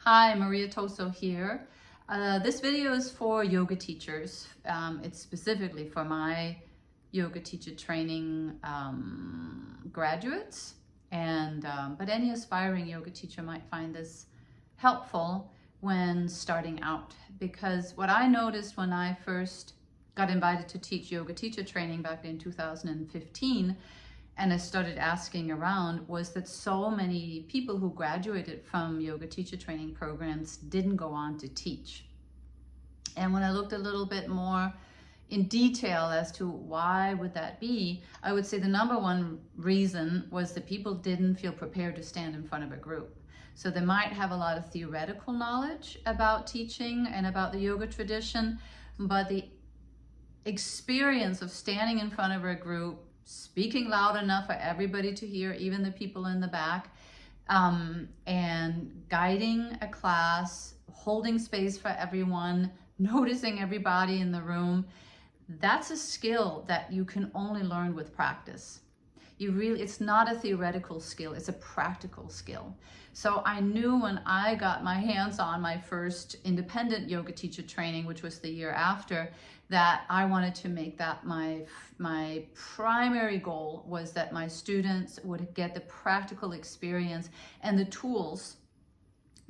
Hi, Maria Toso here. This video is for yoga teachers. It's specifically for my yoga teacher training graduates, but any aspiring yoga teacher might find this helpful when starting out, because what I noticed when I first got invited to teach yoga teacher training back in 2015, and I started asking around, was that so many people who graduated from yoga teacher training programs didn't go on to teach. And when I looked a little bit more in detail as to why would that be, I would say the number one reason was that people didn't feel prepared to stand in front of a group. So they might have a lot of theoretical knowledge about teaching and about the yoga tradition, but the experience of standing in front of a group, speaking loud enough for everybody to hear, even the people in the back, and guiding a class, holding space for everyone, noticing everybody in the room, that's a skill that you can only learn with practice. It's not a theoretical skill, it's a practical skill. So I knew when I got my hands on my first independent yoga teacher training, which was the year after, that I wanted to make that my primary goal, was that my students would get the practical experience and the tools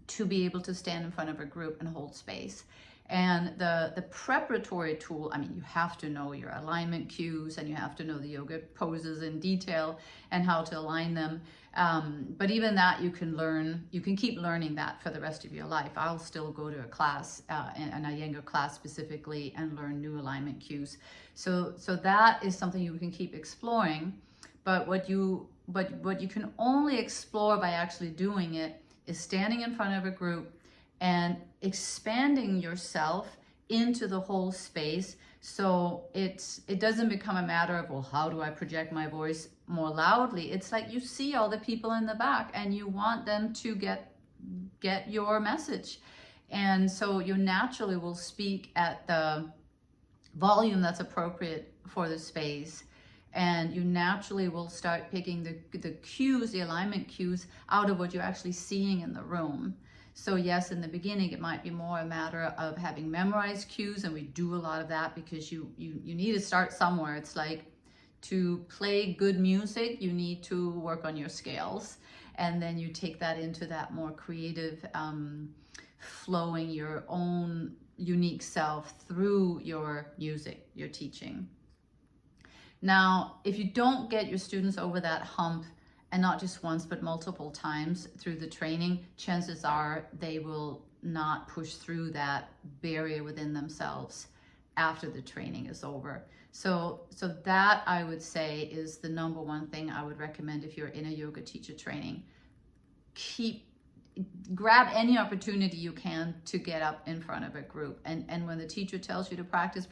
to be able to stand in front of a group and hold space. And the preparatory tool, I mean, you have to know your alignment cues and you have to know the yoga poses in detail and how to align them. But even that you can learn, you can keep learning that for the rest of your life. I'll still go to a class, an Iyengar class specifically, and learn new alignment cues. So that is something you can keep exploring. But what you can only explore by actually doing it is standing in front of a group and expanding yourself into the whole space, so it doesn't become a matter of, well, how do I project my voice more loudly? It's like you see all the people in the back and you want them to get your message, and so you naturally will speak at the volume that's appropriate for the space, and you naturally will start picking the cues, the alignment cues, out of what you're actually seeing in the room. So yes, in the beginning, it might be more a matter of having memorized cues, and we do a lot of that because you need to start somewhere. It's like to play good music, you need to work on your scales, and then you take that into that more creative, flowing your own unique self through your music, your teaching. Now, if you don't get your students over that hump, and not just once, but multiple times through the training, chances are they will not push through that barrier within themselves after the training is over. So that, I would say, is the number one thing I would recommend if you're in a yoga teacher training. Grab any opportunity you can to get up in front of a group. And when the teacher tells you to practice,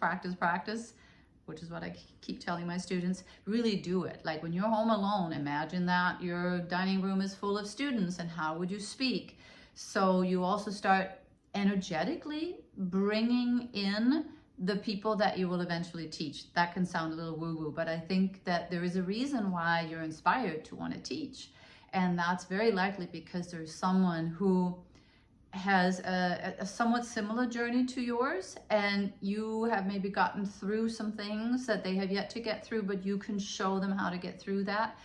which is what I keep telling my students, really do it. Like when you're home alone, imagine that your dining room is full of students, and how would you speak? So you also start energetically bringing in the people that you will eventually teach. That can sound a little woo-woo, but I think that there is a reason why you're inspired to want to teach. And that's very likely because there's someone who has a somewhat similar journey to yours, and you have maybe gotten through some things that they have yet to get through, but you can show them how to get through that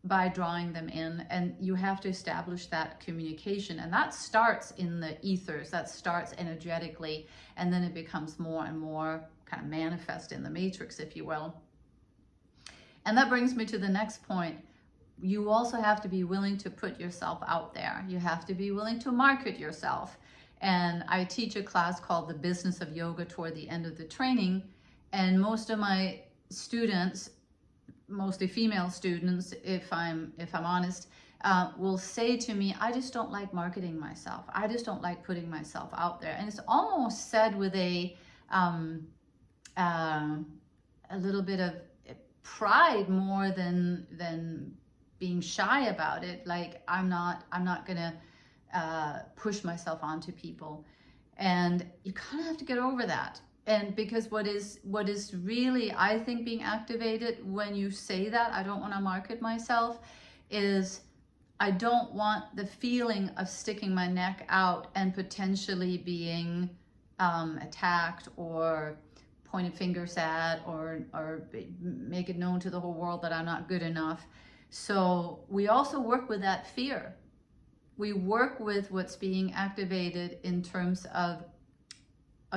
by drawing them in. And you have to establish that communication, and that starts in the ethers, that starts energetically, and then it becomes more and more kind of manifest in the matrix, if you will. And that brings me to the next point. You also have to be willing to put yourself out there. You have to be willing to market yourself. And I teach a class called The Business of Yoga toward the end of the training. And most of my students, mostly female students, if I'm honest, will say to me, I just don't like marketing myself. I just don't like putting myself out there. And it's almost said with a little bit of pride more than being shy about it. Like I'm not gonna push myself onto people, and you kind of have to get over that. And because what is really, I think, being activated when you say that, I don't want to market myself, is I don't want the feeling of sticking my neck out and potentially being attacked or pointed fingers at, or make it known to the whole world that I'm not good enough. So we also work with that fear. We work with what's being activated in terms of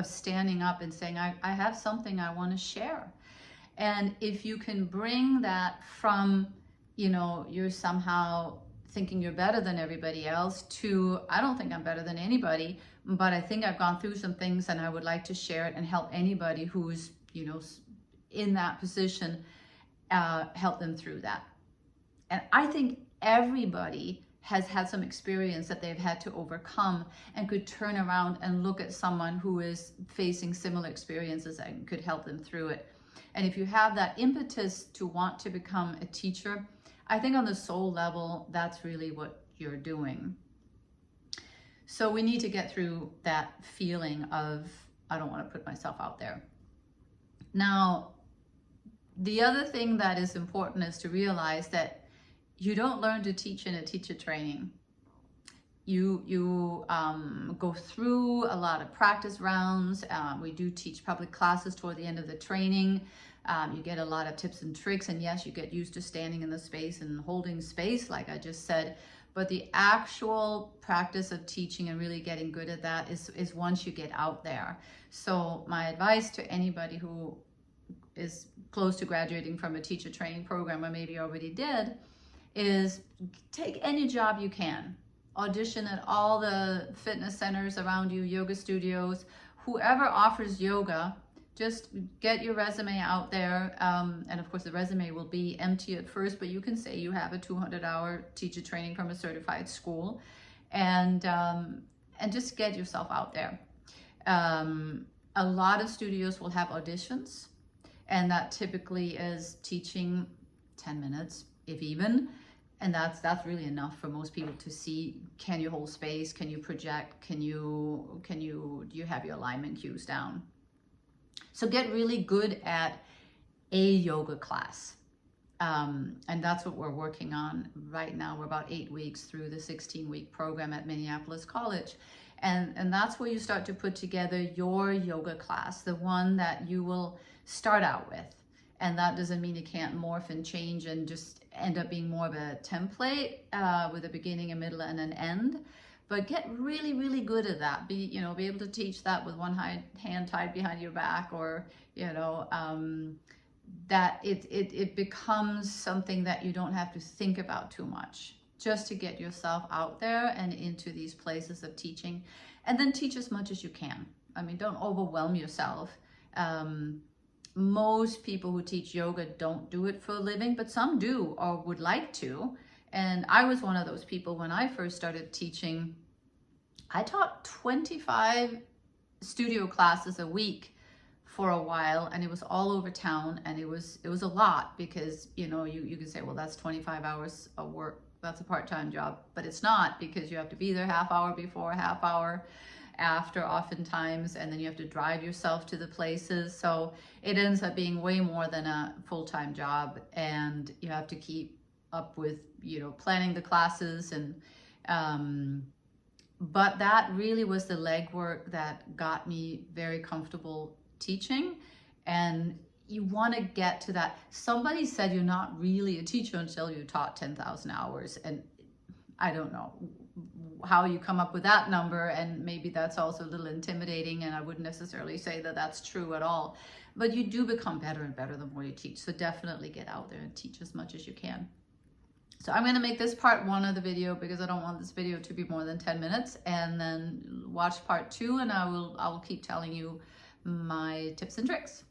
standing up and saying, I have something I want to share. And if you can bring that from, you know, you're somehow thinking you're better than everybody else, to I don't think I'm better than anybody, but I think I've gone through some things and I would like to share it and help anybody who's, you know, in that position, help them through that. And I think everybody has had some experience that they've had to overcome and could turn around and look at someone who is facing similar experiences and could help them through it. And if you have that impetus to want to become a teacher, I think on the soul level, that's really what you're doing. So we need to get through that feeling of, I don't want to put myself out there. Now, the other thing that is important is to realize that you don't learn to teach in a teacher training. You go through a lot of practice rounds. We do teach public classes toward the end of the training. You get a lot of tips and tricks, and yes, you get used to standing in the space and holding space, like I just said. But the actual practice of teaching and really getting good at that is once you get out there. So my advice to anybody who is close to graduating from a teacher training program, or maybe already did, is take any job you can. Audition at all the fitness centers around you, yoga studios, whoever offers yoga. Just get your resume out there, and of course the resume will be empty at first, but you can say you have a 200-hour teacher training from a certified school, and just get yourself out there. A lot of studios will have auditions, and that typically is teaching 10 minutes, if even, and that's really enough for most people to see, can you hold space, can you project, do you have your alignment cues down? So get really good at a yoga class. And that's what we're working on right now. We're about 8 weeks through the 16-week program at Minneapolis College. And that's where you start to put together your yoga class, the one that you will start out with. And that doesn't mean it can't morph and change and just end up being more of a template with a beginning, a middle, and an end. But get really, really good at that. Be able to teach that with one hand tied behind your back, or, that it becomes something that you don't have to think about too much, just to get yourself out there and into these places of teaching. And then teach as much as you can. I mean, don't overwhelm yourself. Most people who teach yoga don't do it for a living, but some do or would like to. And I was one of those people when I first started teaching. I taught 25 studio classes a week for a while, and it was all over town, and it was a lot, because you can say, well, that's 25 hours of work, that's a part-time job, but it's not, because you have to be there half hour before, half hour after oftentimes, and then you have to drive yourself to the places. So it ends up being way more than a full-time job, and you have to keep up with planning the classes. And but that really was the legwork that got me very comfortable teaching. And you want to get to that. Somebody said you're not really a teacher until you taught 10,000 hours, and I don't know how you come up with that number, and maybe that's also a little intimidating, and I wouldn't necessarily say that that's true at all. But you do become better and better the more you teach. So definitely get out there and teach as much as you can. So I'm going to make this part 1 of the video, because I don't want this video to be more than 10 minutes, and then watch part 2, and I will keep telling you my tips and tricks.